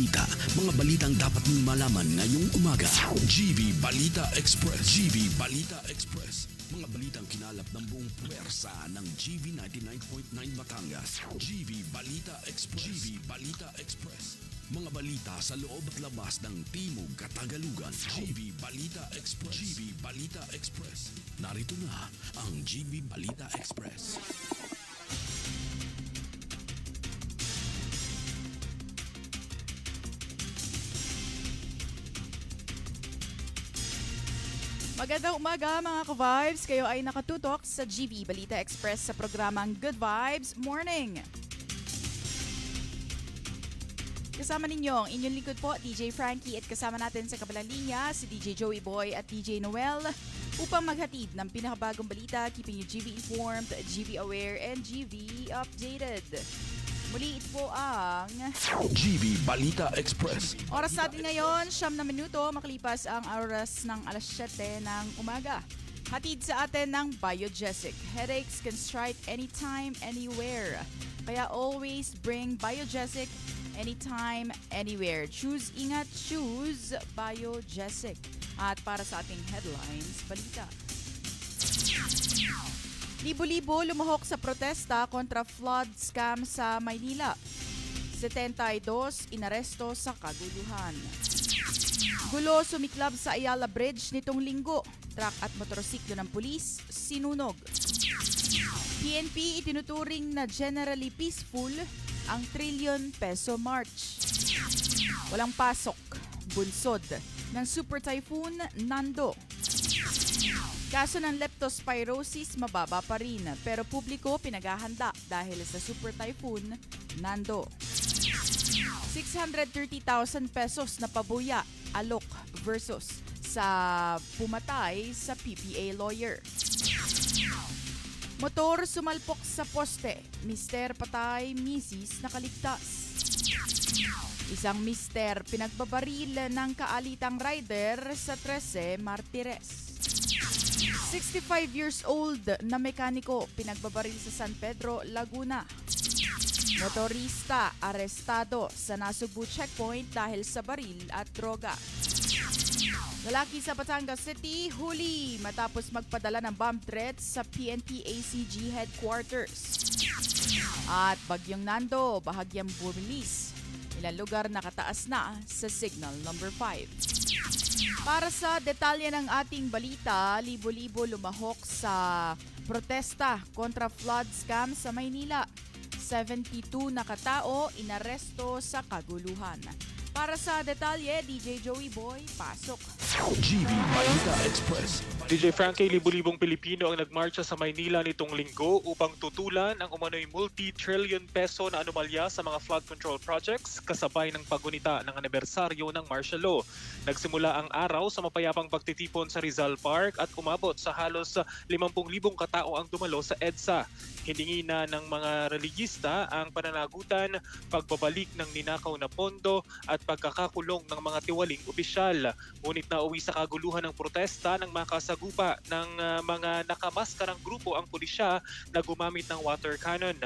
balita. Mga balitang dapat mong malaman ngayong umaga. GV Balita Express. GV Balita Express. Mga balitang kinalap ng buong puwersa ng GV 99.9 Batangas. GV Balita Express. GV Balita Express. Mga balita sa loob at labas ng Timog Katagalugan. GV Balita Express. GV Balita Express. Narito na ang GV Balita Express. Magandang umaga mga ka-vibes. Kayo ay nakatutok sa GV Balita Express sa programang Good Vibes Morning. Kasama ninyo ang inyong lingkod po, DJ Frankie, at kasama natin sa kabilang linya si DJ Joey Boy at DJ Noel upang maghatid ng pinakabagong balita, keeping you GV informed, GV aware, and GV updated. Muli ito po ang GV Balita Express. oras natin ngayon, 9 na minuto, makalipas ang oras ng alas 7 ng umaga. Hatid sa atin ng Biogesic. Headaches can strike anytime, anywhere. Kaya always bring Biogesic anytime, anywhere. Choose ingat, choose Biogesic. At para sa ating headlines, balita. Libo-libo lumahok sa protesta kontra flood scam sa Maynila. 72 inaresto sa kaguluhan. Gulo sumiklab sa Ayala Bridge nitong linggo. Truck at motorsiklo ng pulis sinunog. PNP itinuturing na generally peaceful ang trillion-peso march. Walang pasok, bunsod ng Super Typhoon Nando. Kaso ng leptospirosis mababa pa rin, pero publiko pinaghahanda dahil sa Super Typhoon Nando. 630,000 pesos na pabuya alok versus sa pumatay sa PPA lawyer. Motor sumalpok sa poste, mister patay, misis nakaligtas. Isang mister pinagbabaril ng kaalitang rider sa 13 Martires. 65 years old na mekaniko pinagbabaril sa San Pedro, Laguna. Motorista arestado sa Nasugbu checkpoint dahil sa baril at droga. Lalaki sa Batangas City huli matapos magpadala ng bomb threats sa PNP ACG headquarters. At Bagyong Nando bahagyang bumilis. Ilang lugar nakataas na sa signal number 5. Para sa detalye ng ating balita, libo-libo lumahok sa protesta kontra flood scam sa Maynila. 72 na katao inaresto sa kaguluhan. Para sa detalye, DJ Joey Boy, pasok. GV Balita Express. DJ Frankie, libu-libong Pilipino ang nagmarcha sa Maynila nitong linggo upang tutulan ang umano'y multi-trillion peso na anomalya sa mga flood control projects kasabay ng paggunita ng anibersaryo ng martial law. Nagsimula ang araw sa mapayapang pagtitipon sa Rizal Park at umabot sa halos 50,000 katao ang dumalo sa EDSA. Hiningi na ng mga relihista ang pananagutan, pagbabalik ng ninakaw na pondo at pagkakakulong ng mga tiwaling opisyal. Ngunit nauwi sa kaguluhan ng protesta ng makasagupa ng mga nakamaskarang grupo ang pulisya na gumamit ng water cannon.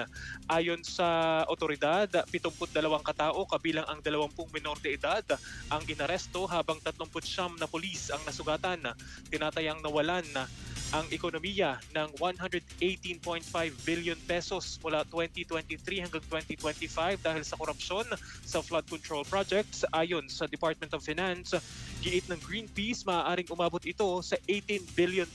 Ayon sa otoridad, 72 katao kabilang ang 20 minor de edad ang inaresto habang 39 na pulis ang nasugatan. Tinatayang nawalan ang ekonomiya ng 118.5 billion pesos mula 2023 hanggang 2025 dahil sa korupsyon sa flood control projects. Ayon sa Department of Finance, giit ng Greenpeace, maaaring umabot ito sa $18 billion.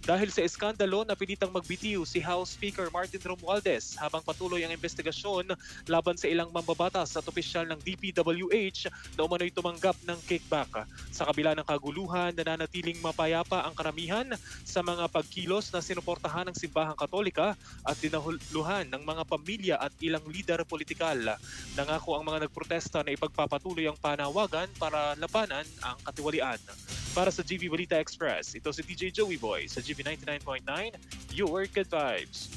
Dahil sa eskandalo, napilitang magbitiw si House Speaker Martin Romualdez habang patuloy ang investigasyon laban sa ilang mambabatas at opisyal ng DPWH na umano'y tumanggap ng kickback. Sa kabila ng kaguluhan, nananatiling mapayapa ang karamihan sa mga pagkilos na sinuportahan ng Simbahang Katolika at dinahuluhan ng mga pamilya at ilang lider politikal. Nangako ang mga nagprotesta na ipagpapatuloy ang panawagan para labanan ang katiwalian. Para sa GV Balita Express, ito si DJ Joey Boy sa GV 99.9, your good vibes.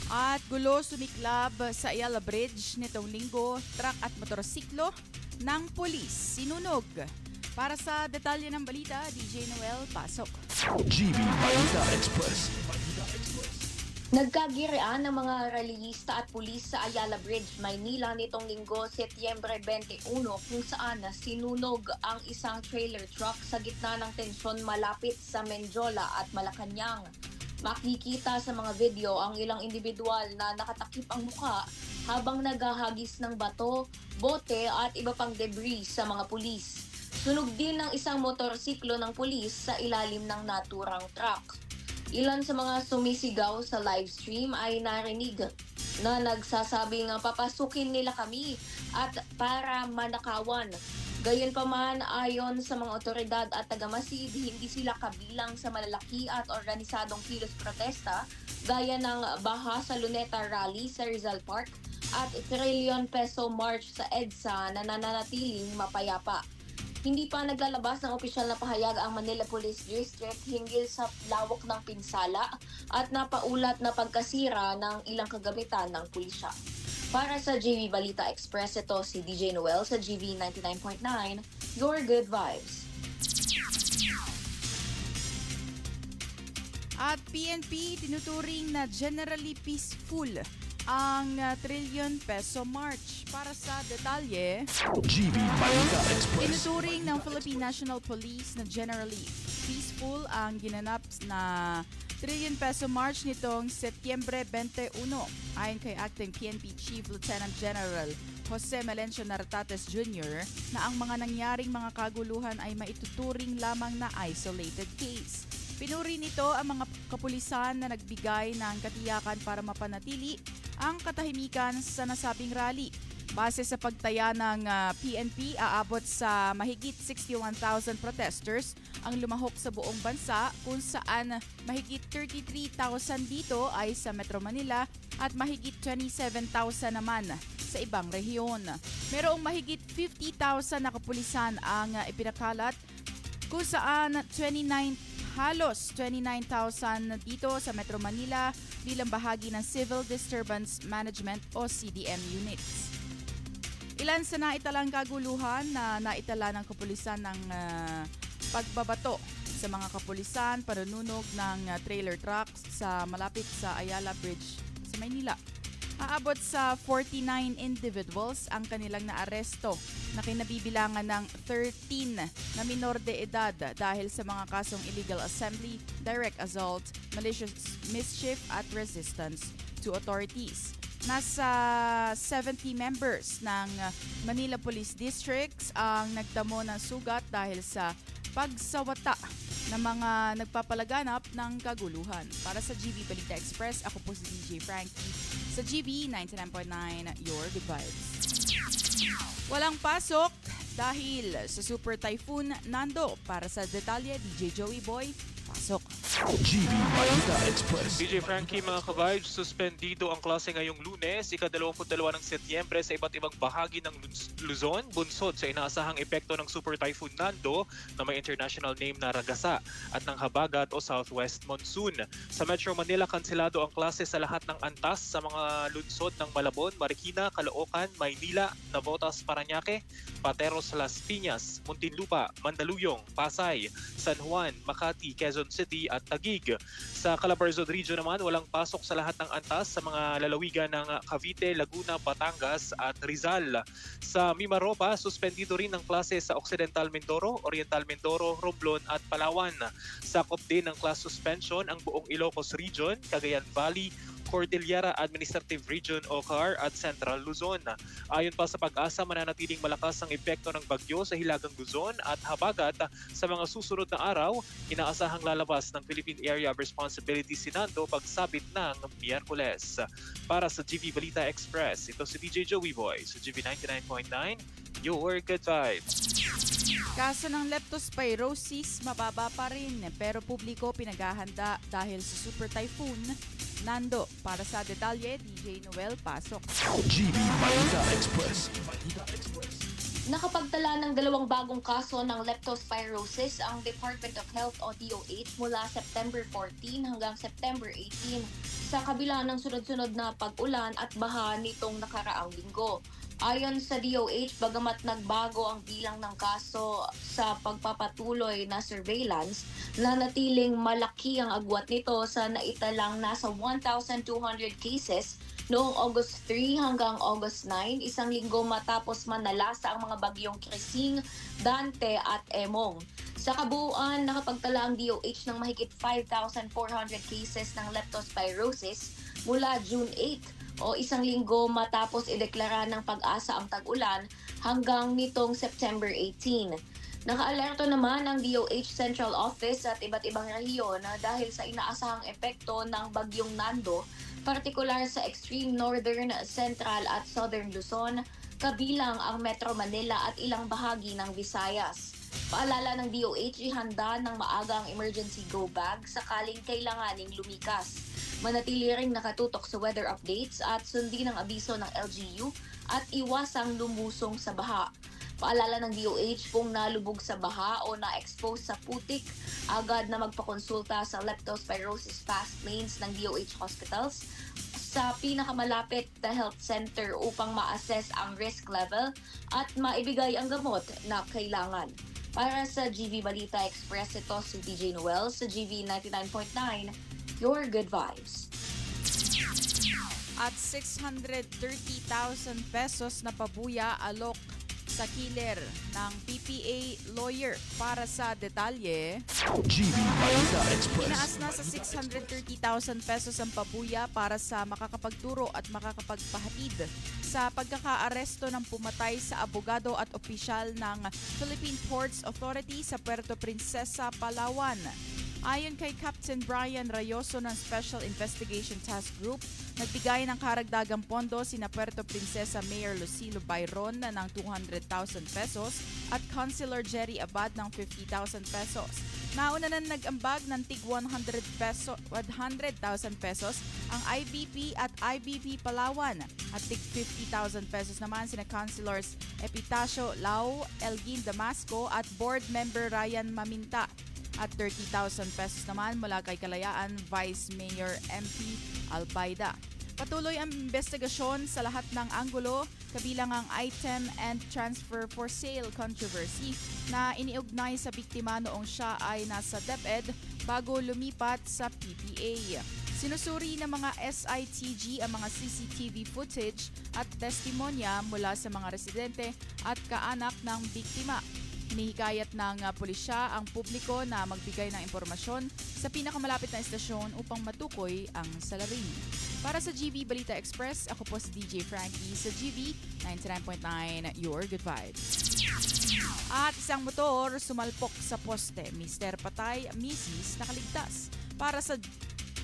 At gulo sumiklab sa Ayala Bridge nitong linggo, truck at motorsiklo ng pulis sinunog. Para sa detalye ng balita, DJ Noel, pasok. GV Balita Express. Nagkagirian ng mga rallyista at pulis sa Ayala Bridge, Maynila nitong linggo, Setyembre 21 kung saan sinunog ang isang trailer truck sa gitna ng tensyon malapit sa Menjola at Malacanang. Makikita sa mga video ang ilang individual na nakatakip ang mukha habang naghahagis ng bato, bote at iba pang debris sa mga pulis. Sunog din ng isang motorsiklo ng pulis sa ilalim ng naturang truck. Ilan sa mga sumisigaw sa live stream ay narinig na nagsasabing papasukin nila kami at para manakawan. Gayunpaman, ayon sa mga otoridad at taga-Masid, hindi sila kabilang sa malalaki at organisadong kilos protesta gaya ng Baha sa Luneta Rally sa Rizal Park at Trillion Peso March sa EDSA na nananatiling mapayapa. Hindi pa naglalabas ng opisyal na pahayag ang Manila Police District hinggil sa lawak ng pinsala at napaulat na pagkasira ng ilang kagamitan ng pulisya. Para sa GV Balita Express, ito si DJ Noel sa GV 99.9, Your Good Vibes. At PNP tinuturing na generally peaceful ang Trillion Peso March. Para sa detalye, GV Balita Express. tinuturing ng Philippine National Police na generally peaceful ang ginanap na Trillion Peso March nitong Setyembre 21. Ayon kay Acting PNP Chief Lieutenant General Jose Melencio Nartates Jr. na ang mga nangyaring mga kaguluhan ay maituturing lamang na isolated case. Pinuri nito ang mga kapulisan na nagbigay ng katiyakan para mapanatili ang katahimikan sa nasabing rally. Base sa pagtaya ng PNP, aabot sa mahigit 61,000 protesters ang lumahok sa buong bansa kung saan mahigit 33,000 dito ay sa Metro Manila at mahigit 27,000 naman sa ibang rehiyon. Merong mahigit 50,000 na kapulisan ang ipinakalat kung saan halos 29,000 dito sa Metro Manila bilang bahagi ng Civil Disturbance Management o CDM units. Ilan sa naitalang kaguluhan na naitala ng kapulisan ng pagbabato sa mga kapulisan, panununog ng trailer trucks sa malapit sa Ayala Bridge sa Maynila. Aabot sa 49 individuals ang kanilang naaresto na kinabibilangan ng 13 na minor de edad dahil sa mga kasong illegal assembly, direct assault, malicious mischief at resistance to authorities. Nasa 70 members ng Manila Police Districts ang nagdamo ng sugat dahil sa pagsawata ng mga nagpapalaganap ng kaguluhan. Para sa GV Balita Express, ako po si DJ Frankie sa GV 99.9, Your Good Vibes. Walang pasok dahil sa Super Typhoon Nando. Para sa detalye, DJ Joey Boy, pasok. GV Balita Express. DJ Frankie, mga ka-vibes, suspendido ang klase ngayong Lunes, ika-22 ng Setyembre sa iba't ibang bahagi ng Luzon, bunsod sa inaasahang epekto ng Super Typhoon Nando na may international name na Ragasa at ng Habagat o Southwest Monsoon. Sa Metro Manila, kanselado ang klase sa lahat ng antas sa mga lungsod ng Malabon, Marikina, Caloocan, Maynila, Navotas, Parañaque, Pateros, Las Piñas, Muntinlupa, Mandaluyong, Pasay, San Juan, Makati, Quezon City at Taguig. Sa Calabarzon Region naman, walang pasok sa lahat ng antas sa mga lalawigan ng Cavite, Laguna, Batangas at Rizal. Sa Mimaropa, suspendido rin ang klase sa Occidental Mindoro, Oriental Mindoro, Romblon at Palawan. Sakop din ng class suspension ang buong Ilocos Region, Cagayan Valley, Cordillera Administrative Region o CAR at Central Luzon. Ayon pa sa Pag-asa, mananatiling malakas ang epekto ng bagyo sa Hilagang Luzon at Habagat sa mga susunod na araw. Inaasahang lalabas ng Philippine Area of Responsibility si Nando pagsabit ng Miyerkules. Para sa GV Balita Express, ito si DJ Joey Boy sa GV 99.9, Your Good Vibes. Kaso ng leptospirosis, mababa pa rin pero publiko pinaghahanda dahil sa Super Typhoon Nando. Para sa detalye, DJ Noel, pasok. GV Balita Express. Nakapagtala ng 2 bagong kaso ng leptospirosis ang Department of Health o DOH mula September 14 hanggang September 18 sa kabila ng sunod-sunod na pag-ulan at baha nitong nakaraang linggo. Ayon sa DOH, bagamat nagbago ang bilang ng kaso sa pagpapatuloy na surveillance, nanatiling malaki ang agwat nito sa naitalang nasa 1,200 cases noong August 3 hanggang August 9, isang linggo matapos manalasa ang mga bagyong Krising, Dante at Emong. Sa kabuuan, nakapagtala ang DOH ng mahigit 5,400 cases ng leptospirosis mula June 8 o isang linggo matapos ideklara ng Pag-asa ang tag-ulan hanggang nitong September 18. Nakaalerto naman ang DOH Central Office at iba't ibang rehiyon dahil sa inaasahang epekto ng bagyong Nando, partikular sa extreme northern, central at southern Luzon, kabilang ang Metro Manila at ilang bahagi ng Visayas. Paalala ng DOH, ihanda ng maaga ang emergency go bag sakaling kailanganing lumikas. Manatili ring nakatutok sa weather updates at sundin ang abiso ng LGU at iwasang lumusong sa baha. Paalala ng DOH kung nalubog sa baha o na-expose sa putik, agad na magpakonsulta sa leptospirosis fast lanes ng DOH hospitals sa pinakamalapit na health center upang ma-assess ang risk level at maibigay ang gamot na kailangan. Para sa GV Balita Express, ito si DJ Noel sa GV 99.9, Your Good Vibes. At 630,000 pesos na pabuya alok sa kiler ng PPA lawyer. Para sa detalye, GV Balita Express. inaas na sa 630,000 pesos ang pabuya para sa makakapagturo at makakapagpahatid sa pagkakaaresto ng pumatay sa abogado at opisyal ng Philippine Ports Authority sa Puerto Princesa, Palawan. Ayon kay Captain Brian Rayoso ng Special Investigation Task Group, nagbigay ng karagdagang pondo sina Puerto Princesa Mayor Lucilo Bayron ng 200,000 pesos at Councilor Jerry Abad ng 50,000 pesos. Nauna na nag-ambag ng tig 100,000 pesos ang IBP at IBP Palawan at tig 50,000 pesos naman sina Councilors Epitacio Lau, Elgin Damasco at Board Member Ryan Maminta. At 30,000 pesos naman mula kay Kalayaan Vice Mayor MP Albaida. Patuloy ang investigasyon sa lahat ng anggulo, kabilang ang item and transfer for sale controversy na iniugnay sa biktima noong siya ay nasa DepEd bago lumipat sa PPA. Sinusuri ng mga SITG ang mga CCTV footage at testimonya mula sa mga residente at kaanak ng biktima. Hinihikayat ng pulisya ang publiko na magbigay ng impormasyon sa pinakamalapit na estasyon upang matukoy ang salarin. Para sa GV Balita Express, ako po si DJ Frankie sa GV 99.9, Your Good Vibes. At isang motor sumalpok sa poste. Mister patay, misis nakaligtas. Para sa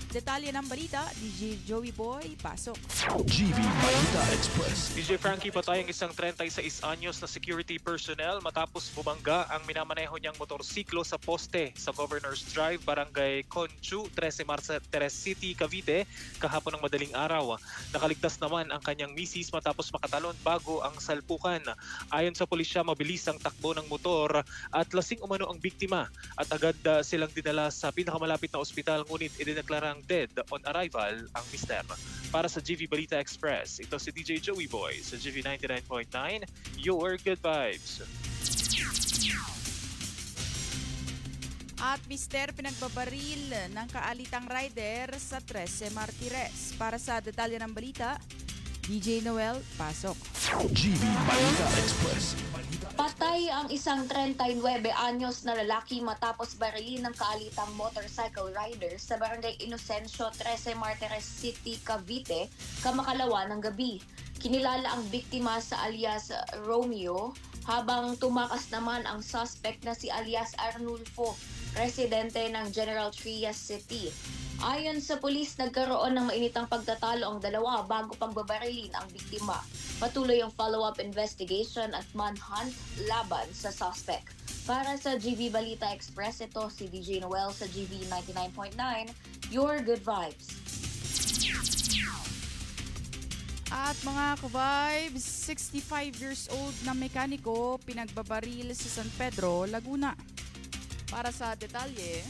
detalye ng balita, DJ Joey Boy, pasok. GV Balita Express. DJ Frankie patay ang isang 36 anyos na security personnel matapos bumangga ang minamaneho niyang motorsiklo sa poste sa Governor's Drive, Barangay Conchu, 13 Marsa, Teres City, Cavite, kahapon ng madaling araw. Nakaligtas naman ang kanyang misis matapos makatalon bago ang salpukan. Ayon sa pulisya, mabilis ang takbo ng motor at lasing umano ang biktima at agad silang dinala sa pinakamalapit na ospital, ngunit idineklarang dead on arrival ang mister. Para sa GV Balita Express, ito si DJ Joey Boy sa GV 99.9, Your Good Vibes. At mister pinagbabaril ng kaalitang rider sa 13 Martires. Para sa detalye ng balita, DJ Noel, pasok. GV Balita Express. Patay ang isang 39 anyos na lalaki matapos barilin ng kaalitang motorcycle rider sa Barangay Inocencio, 13 Martires City, Cavite, kamakalawa ng gabi. Kinilala ang biktima sa alias Romeo, habang tumakas naman ang suspect na si alias Arnulfo, residente ng General Trias City. Ayon sa pulis, nagkaroon ng mainitang pagtatalo ang dalawa bago pagbabarilin ang biktima. Patuloy ang follow-up investigation at manhunt laban sa suspect. Para sa GV Balita Express, ito si DJ Noel sa GV 99.9, Your Good Vibes. At mga ka-vibes, 65 years old na mekaniko pinagbabaril sa San Pedro, Laguna. Para sa detalye,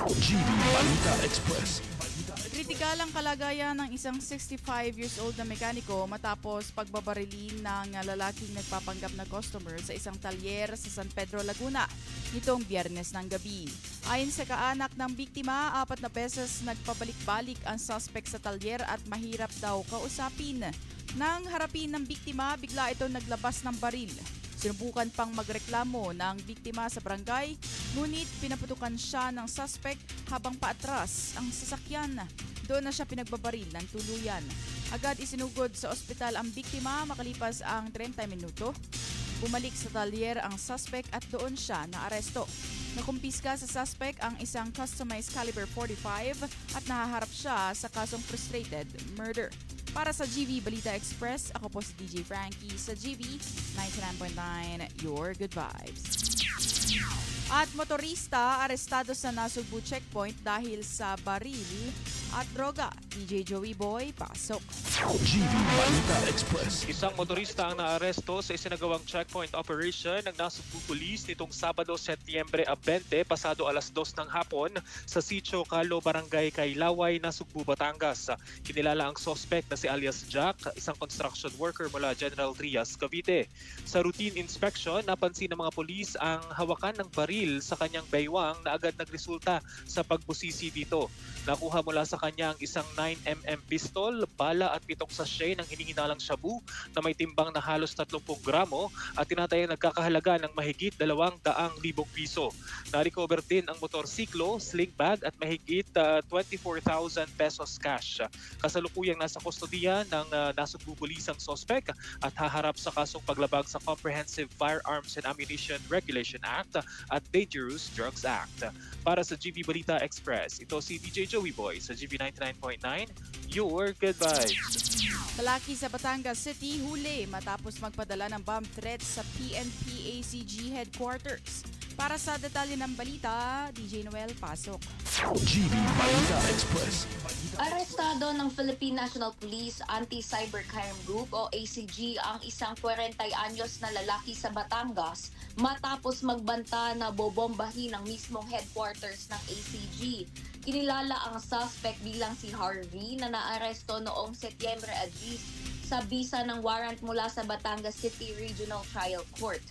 GV Balita Express. Kritikal ang kalagayan ng isang 65 years old na mekaniko matapos pagbabarilin ng lalaking nagpapanggap na customer sa isang talyer sa San Pedro, Laguna nitong Biyernes ng gabi. Ayon sa kaanak ng biktima, 4 na beses nagpabalik-balik ang suspect sa talyer at mahirap daw kausapin. Nang harapin ng biktima, bigla ito naglabas ng baril. Sinubukan pang magreklamo ng biktima sa barangay, ngunit pinaputukan siya ng suspect habang paatras ang sasakyan. Doon na siya pinagbabaril ng tuluyan. Agad isinugod sa ospital ang biktima makalipas ang 30 minuto. Bumalik sa talyer ang suspect at doon siya naaresto. Nakumpiska sa suspect ang isang customized caliber .45 at nahaharap siya sa kasong frustrated murder. Para sa GV Balita Express, ako po si DJ Frankie sa GV 99.9, Your Good Vibes. At motorista arestado sa Nasugbu checkpoint dahil sa baril at droga. DJ Joey Boy, pasok. GV Balita Express. Isang motorista ang naaresto sa isinagawang checkpoint operation ng Nasugbu Police nitong Sabado, Setyembre 20, pasado alas 2 ng hapon sa Sitio Calo, Barangay Kailaway, Nasugbu, Batangas. Kinilala ang suspect na si alias Jack, isang construction worker mula General Trias, Cavite. Sa routine inspection, napansin ng mga pulis ang hawakan ng baril sa kanyang baywang na agad nagresulta sa pagbusisi dito. Nakuha mula sa kanya ang isang 9mm pistol, bala at 7 sachet ng hinihinalang shabu na may timbang na halos 30 gramo at tinatayang nagkakahalaga ng mahigit 200,000 piso. Na-recover din ang motorsiklo, sling bag at mahigit 24,000 pesos cash. Kasalukuyang nasa kustodiya ng Nasugbu Police ang suspect at haharap sa kasong paglabag sa Comprehensive Firearms and Ammunition Regulation Act at Dangerous Drugs Act. Para sa GV Balita Express, ito si DJ Joey Boy sa GV 99.9, Your Good Vibes. Lalaki sa Batangas City huli matapos magpadala ng bomb threat sa PNP ACG headquarters. Para sa detalye ng balita, DJ Noel, pasok. GV Balita Express. Arestado ng Philippine National Police Anti-Cybercrime Group o ACG ang isang 40 anyos na lalaki sa Batangas matapos magbanta na bobombahin ang mismong headquarters ng ACG. Kinilala ang suspect bilang si Harvey na naaresto noong Setyembre 10 sa bisa ng warrant mula sa Batangas City Regional Trial Court.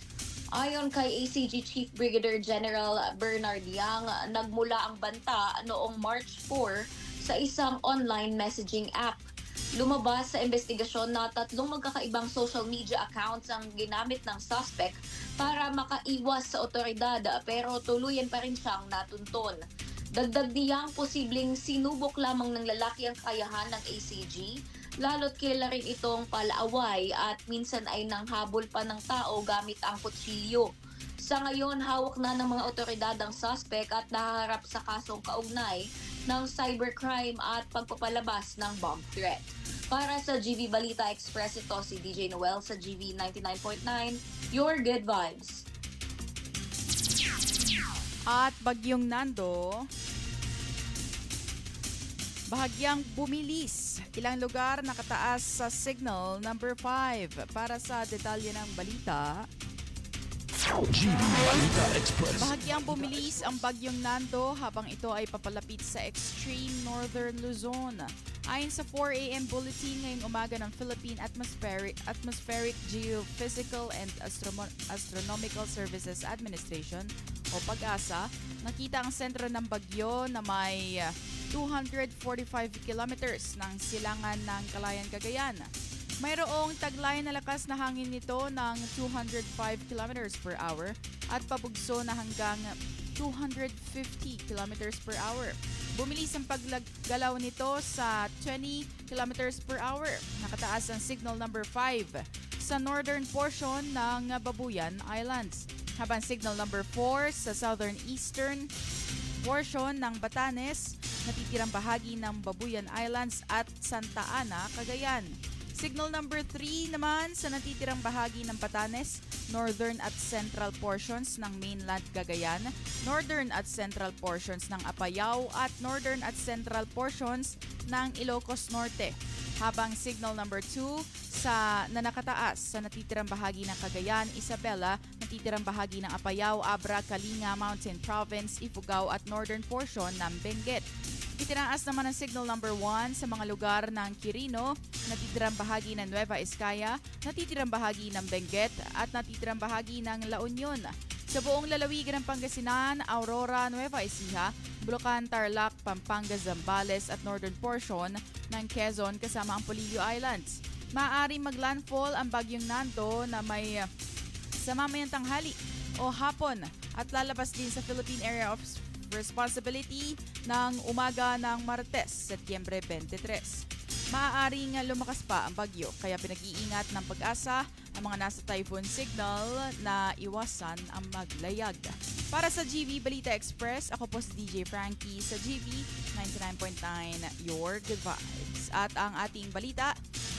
Ayon kay ACG Chief Brigadier General Bernard Yang, nagmula ang banta noong March 4 sa isang online messaging app. Lumabas sa investigasyon na 3 magkakaibang social media accounts ang ginamit ng suspect para makaiwas sa otoridad pero tuluyan pa rin siyang natuntun. Dagdag niyang posibleng sinubok lamang ng lalaki ang kayahan ng ACG, lalo't kilala rin itong palaaway at minsan ay nanghabol pa ng tao gamit ang kutsilyo. Sa ngayon, hawak na ng mga otoridad ang suspect at nahaharap sa kasong kaugnay ng cybercrime at pagpapalabas ng bomb threat. Para sa GV Balita Express, ito si DJ Noel sa GV 99.9, Your Good Vibes. At Bagyong Nando, bahagyang bumilis. Ilang lugar nakataas sa signal number 5. Para sa detalye ng balita, GV Balita Express. bahagyang bumilis ang Bagyong Nando habang ito ay papalapit sa extreme northern Luzon. Ayon sa 4 a.m. bulletin ngayong umaga ng Philippine Atmospheric Geophysical and Astronomical Services Administration o PAGASA, nakita ang sentro ng bagyo na may 245 kilometers ng silangan ng Calayan, Cagayan. Mayroong taglay na lakas na hangin nito ng 205 kilometers per hour at pabugso na hanggang 250 kilometers per hour. Bumilis ang paggalaw nito sa 20 kilometers per hour. Nakataas ang signal number 5 sa northern portion ng Babuyan Islands, habang signal number 4 sa southern eastern portion ng Batanes, natitirang bahagi ng Babuyan Islands at Santa Ana, Cagayan. Signal number 3 naman sa natitirang bahagi ng Batanes, northern at central portions ng mainland Cagayan, northern at central portions ng Apayao at northern at central portions ng Ilocos Norte. Habang signal number 2 sa nakataas sa natitirang bahagi ng Cagayan, Isabela, natitirang bahagi ng Apayao, Abra, Kalinga, Mountain Province, Ifugao at northern portion ng Benguet. Itinaas naman ang signal number 1 sa mga lugar ng Quirino, natitirang bahagi ng Nueva Ecija, natitirang bahagi ng Benguet at natitirang bahagi ng La Union. Sa buong lalawigan ng Pangasinan, Aurora, Nueva Ecija, Bulacan, Tarlac, Pampanga, Zambales at northern portion ng Quezon kasama ang Polillo Islands. Maaaring maglandfall ang bagyong Nando na may sa mamayang tanghali o hapon at lalabas din sa Philippine Area of Responsibility ng umaga ng Martes, Setyembre 23. Maaaring lumakas pa ang bagyo kaya pinag-iingat ng Pag-asa ang mga nasa typhoon signal na iwasan ang maglayag. Para sa GV Balita Express, ako po si DJ Frankie sa GV 99.9 Your Good Vibes. At ang ating balita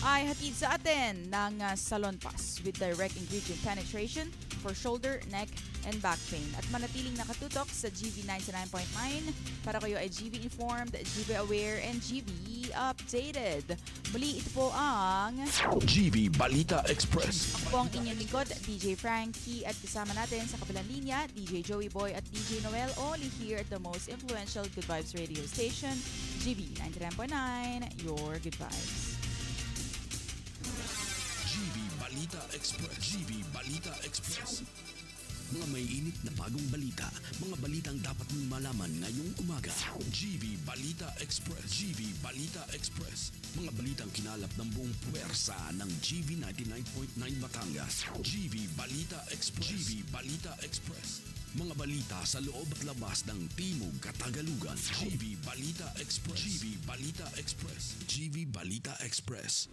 ay hatid sa atin ng Salon Pass with direct ingredient penetration for shoulder, neck, and back pain. At manatiling nakatutok sa GV 99.9 para kayo ay GV informed, GV aware, and GV updated. Muli ito po ang GV Balita Express. ako po ang inyong lingkod, DJ Frankie, at kasama natin sa kabilang linya, DJ Joey Boy at DJ Noel, only here at the most influential Good Vibes radio station, GV 99.9, Your Good Vibes. GV Balita Express. GV Balita Express. Mga may init na bagong balita, mga balitang dapat mong malaman ngayong umaga. GV Balita Express. GV Balita Express. Mga balitang kinalap ng buong puwersa ng GV 99.9 Batangas. GV Balita Express. GV Balita Express. Mga balita sa loob at labas ng Timog Katagalugan. GV Balita Express. GV Balita Express. GV Balita Express.